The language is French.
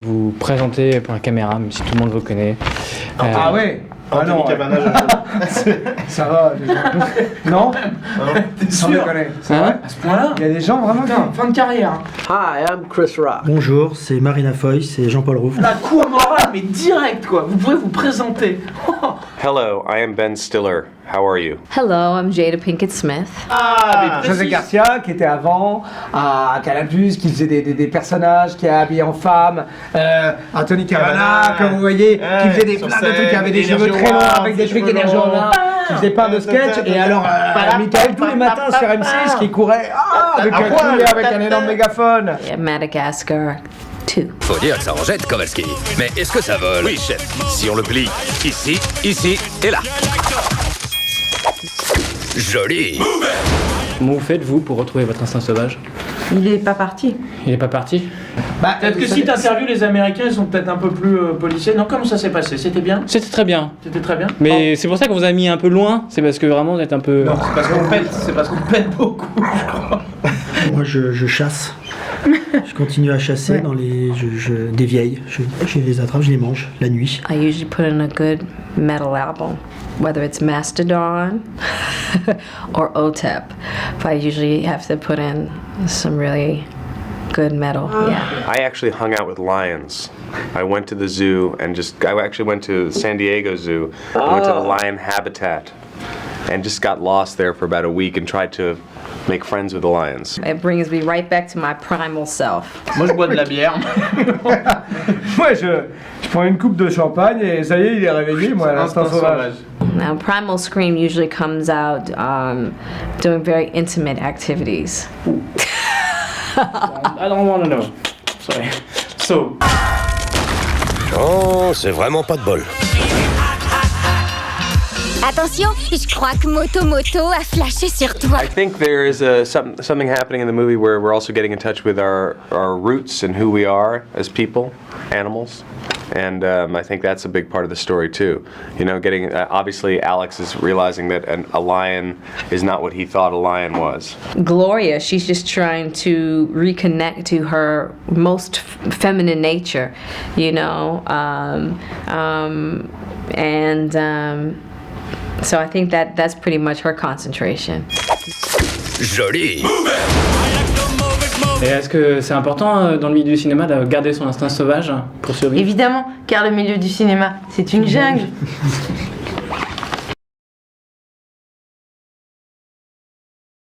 Vous présentez pour la caméra, même si tout le monde vous connaît. Ah ouais. Ah Anthony non, Cavana, ça va, les gens. Non. T'es Sans sûr? déconner. C'est vrai. À ce point-là? Il y a des gens vraiment Putain, fin de carrière. Hi, I'm Chris Rock. Bonjour, c'est Marina Foy, c'est Jean-Paul Rouve. La cour morale, mais direct quoi. Vous pouvez vous présenter. Hello, I am Ben Stiller. How are you? Hello, I'm Jada Pinkett Smith. Ah, mais José précis. Garcia qui était avant à Canal+, qui faisait des personnages, qui est habillé en femme. Anthony Cavana, comme vous voyez, qui faisait des sur plein de scène, trucs, qui avait des énergie cheveux très longs, noire, avec des trucs cheveux énergie longs. noire, qui faisait plein de sketchs. Et alors, Michael, tous les matins sur M6, qui courait avec un couille, avec un énorme mégaphone. Yeah, Madagascar 2. Faut dire que ça en jette, Kowalski. Mais est-ce que ça vole? Oui, chef. Si on le plie ici, ici et là. Joli. Comment vous faites, vous, pour retrouver votre instinct sauvage? Il est pas parti. Il est pas parti? Peut-être que si t'interviews les Américains, ils sont peut-être un peu plus policiers. Non, comment ça s'est passé? C'était bien? C'était très bien. C'était très bien? Mais c'est pour ça qu'on vous a mis un peu loin, c'est parce que vraiment vous êtes un peu... Non, c'est parce qu'on pète, c'est parce qu'on pète beaucoup, je crois. Moi, je chasse. Je continue à chasser dans les des vieilles. Je les attrape, je les mange la nuit. I usually put in a good metal album, whether it's Mastodon or OTEP. But I usually have to put in some really good metal. Yeah. I actually hung out with lions. I went to the zoo and I actually went to San Diego Zoo. I went to the lion habitat and just got lost there for about a week and tried to make friends with the lions. It brings me right back to my primal self. Moi, je bois de la bière. Moi, je prends une coupe de champagne et ça y est, il est réveillé, moi, l'instinct sauvage. Now, primal scream usually comes out doing very intimate activities. I don't wanna know. Sorry. So... Oh, c'est vraiment pas de bol. Attention, je crois que Moto a flashé sur toi. I think there is something happening in the movie where we're also getting in touch with our roots and who we are as people, animals. And I think that's a big part of the story too. You know, getting obviously Alex is realizing that a lion is not what he thought a lion was. Gloria, she's just trying to reconnect to her most feminine nature, you know, so I think that's pretty much her concentration. Joli. Et est-ce que c'est important dans le milieu du cinéma de garder son instinct sauvage pour survivre? Évidemment, car le milieu du cinéma, c'est une jungle.